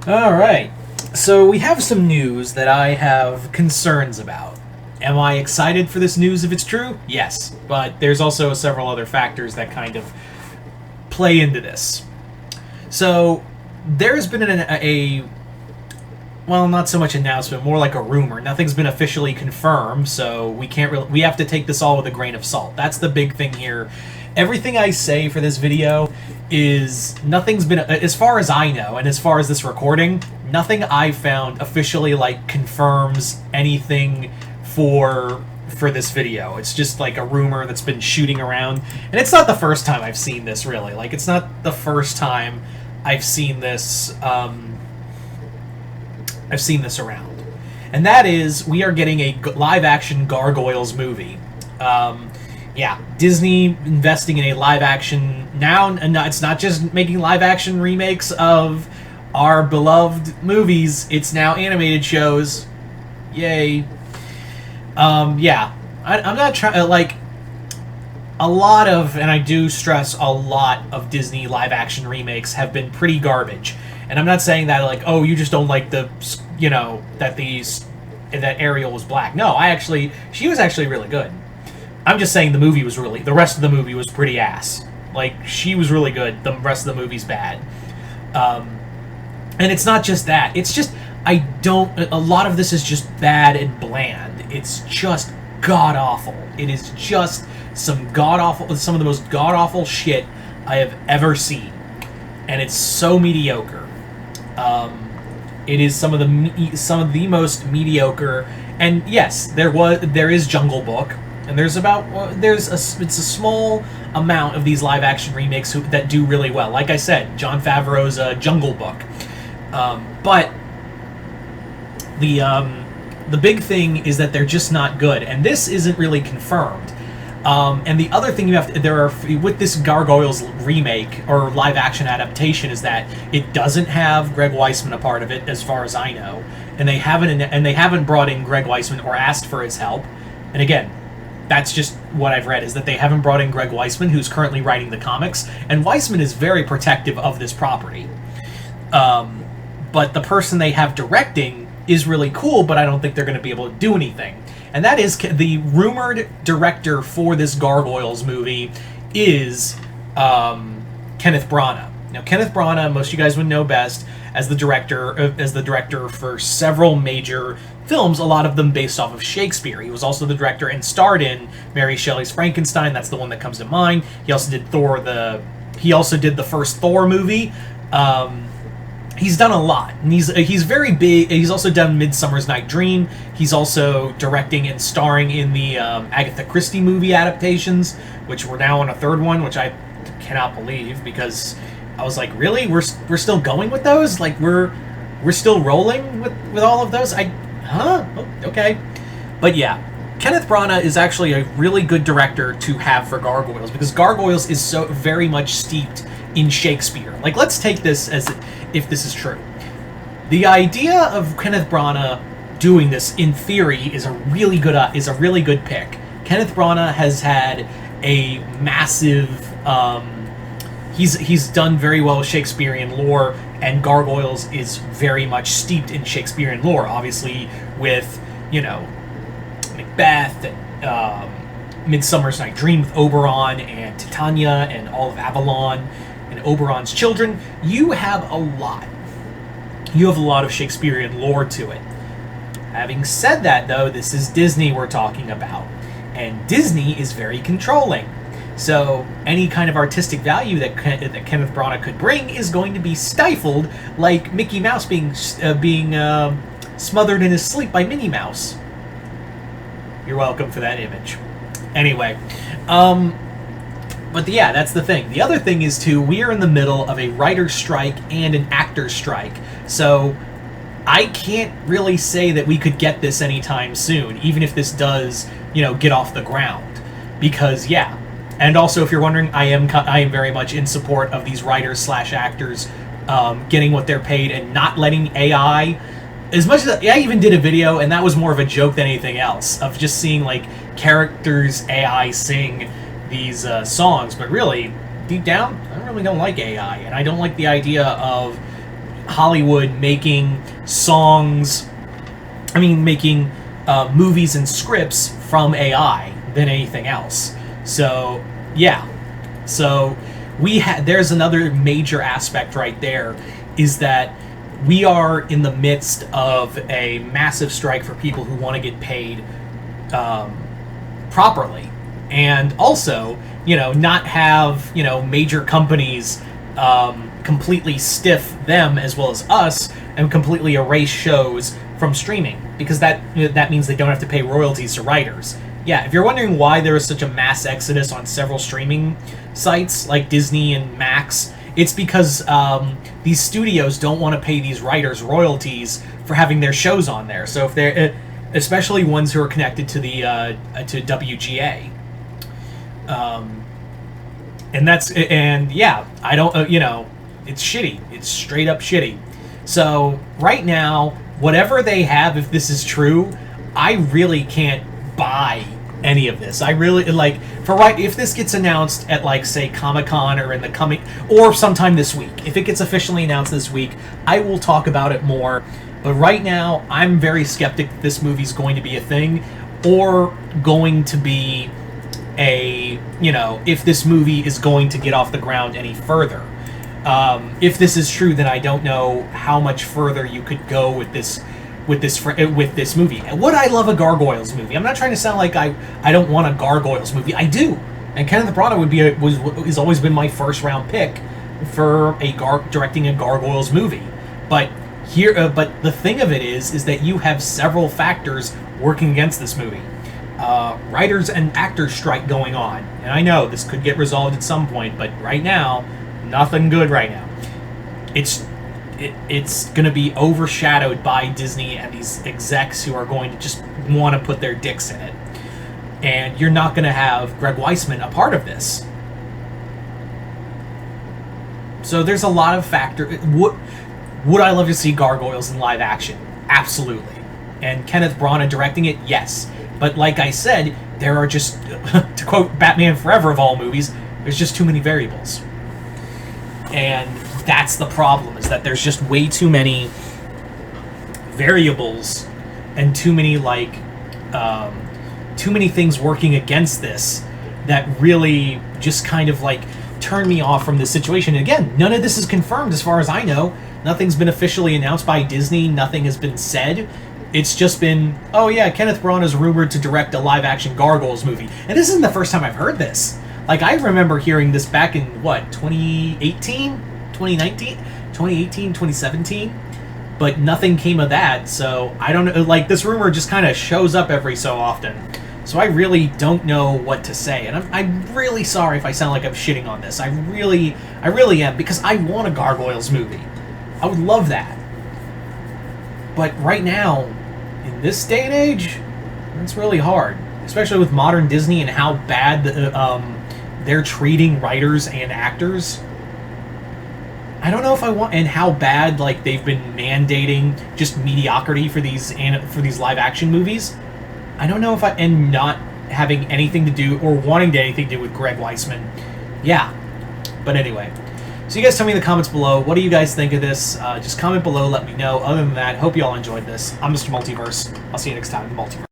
All right. So we have some news that I have concerns about. Am I excited for this news if it's true? Yes. But there's also several other factors that kind of play into this. So there's been well, not so much announcement, more like a rumor. Nothing's been officially confirmed, so we have to take this all with a grain of salt. That's the big thing here. Everything I say for this video is nothing's been, as far as I know, and as far as this recording, nothing I've found officially confirms anything for this video. It's just like a rumor that's been shooting around, and it's not the first time I've seen this, really. It's not the first time I've seen this. I've seen this around, and that is we are getting a live-action Gargoyles movie. Yeah, Disney investing in a live-action now, and it's not just making live-action remakes of our beloved movies. It's now animated shows. Yay! Yeah, I'm not trying a lot of, and I do stress a lot of Disney live-action remakes have been pretty garbage. And I'm not saying that oh, you just don't like that Ariel was black. No, she was actually really good. I'm just saying the rest of the movie was pretty ass. She was really good, the rest of the movie's bad. And it's not just that. It's just, a lot of this is just bad and bland. It's just god-awful. It is just some of the most god-awful shit I have ever seen. And it's so mediocre. It is some of the most mediocre. And yes, there is Jungle Book, and it's a small amount of these live action remakes that do really well. Like I said, Jon Favreau's Jungle Book, but the big thing is that they're just not good, and this isn't really confirmed. And the other thing with this Gargoyles remake or live action adaptation is that it doesn't have Greg Weisman a part of it, as far as I know, and they haven't brought in Greg Weisman or asked for his help. And again, that's just what I've read, is that they haven't brought in Greg Weisman, who's currently writing the comics, and Weisman is very protective of this property. But the person they have directing is really cool, but I don't think they're going to be able to do anything. And that is the rumored director for this Gargoyles movie is Kenneth Branagh. Now, Kenneth Branagh, most of you guys would know best as the director for several major films, a lot of them based off of Shakespeare. He was also the director and starred in Mary Shelley's Frankenstein. That's the one that comes to mind. He also did He also did the first Thor movie. He's done a lot, and he's very big. He's also done Midsummer's Night Dream. He's also directing and starring in the Agatha Christie movie adaptations, which we're now on a third one, which I cannot believe, because I was like, really? We're still going with those? We're still rolling with all of those? Okay. But yeah, Kenneth Branagh is actually a really good director to have for Gargoyles, because Gargoyles is so very much steeped in Shakespeare. Let's take this as if this is true. The idea of Kenneth Branagh doing this, in theory, is a really good pick. Kenneth Branagh has had a massive. He's done very well with Shakespearean lore, and Gargoyles is very much steeped in Shakespearean lore. Obviously, with Macbeth and Midsummer's Night Dream with Oberon and Titania and all of Avalon and Oberon's children, you have a lot of Shakespearean lore to it. Having said that, though, this is Disney we're talking about, and Disney is very controlling. So any kind of artistic value that Kenneth Branagh could bring is going to be stifled, like Mickey Mouse being smothered in his sleep by Minnie Mouse. You're welcome for that image. Anyway, but yeah, that's the thing. The other thing is, too, we are in the middle of a writer's strike and an actor's strike. So I can't really say that we could get this anytime soon, even if this does, get off the ground. Because, yeah. And also, if you're wondering, I am very much in support of these writers/actors getting what they're paid and not letting AI... As much as I even did a video, and that was more of a joke than anything else, of just seeing, characters AI sing these songs, but really, deep down, I really don't like AI, and I don't like the idea of Hollywood making songs, making movies and scripts from AI than anything else. So, yeah. So, there's another major aspect right there, is that we are in the midst of a massive strike for people who want to get paid properly. And also, not have, major companies completely stiff them as well as us and completely erase shows from streaming, because that means they don't have to pay royalties to writers. Yeah, if you're wondering why there is such a mass exodus on several streaming sites like Disney and Max, it's because these studios don't want to pay these writers royalties for having their shows on there. So if they're, especially ones who are connected to the to WGA, I don't, it's shitty. It's straight up shitty. So right now, whatever they have, if this is true, I really can't buy any of this. I really, if this gets announced at, say, Comic-Con or in the coming, or sometime this week, if it gets officially announced this week, I will talk about it more. But right now, I'm very skeptic that this movie's going to be a thing, or going to be if this movie is going to get off the ground any further. If this is true, then I don't know how much further you could go with this movie. And would I love a Gargoyles movie? I'm not trying to sound like I don't want a Gargoyles movie. I do. And Kenneth Branagh has always been my first round pick for directing a Gargoyles movie. But the thing of it is that you have several factors working against this movie. Writers and actors strike going on, and I know this could get resolved at some point, but right now, nothing good right now. It's going to be overshadowed by Disney and these execs who are going to just want to put their dicks in it. And you're not going to have Greg Weisman a part of this. So there's a lot of factors. Would I love to see Gargoyles in live action? Absolutely. And Kenneth Branagh directing it? Yes. But like I said, there are just, to quote Batman Forever of all movies, there's just too many variables. And that's the problem, is that there's just way too many variables and too many things working against this that really just kind of turn me off from this situation. And again, none of this is confirmed as far as I know. Nothing's been officially announced by Disney. Nothing has been said. It's just been, oh yeah, Kenneth Branagh is rumored to direct a live-action Gargoyles movie. And this isn't the first time I've heard this. I remember hearing this back in, 2018? 2019? 2018, 2017? But nothing came of that, so I don't know. This rumor just kind of shows up every so often. So I really don't know what to say. And I'm really sorry if I sound like I'm shitting on this. I really am, because I want a Gargoyles movie. I would love that. But right now, in this day and age, it's really hard. Especially with modern Disney and how bad they're treating writers and actors. I don't know if I want, and how bad they've been mandating just mediocrity for these live action movies. I don't know if and not having anything to do, or wanting to anything to do with Greg Weisman. Yeah. But anyway. So you guys tell me in the comments below, what do you guys think of this? Just comment below, let me know. Other than that, hope you all enjoyed this. I'm Mr. Multiverse. I'll see you next time in the Multiverse.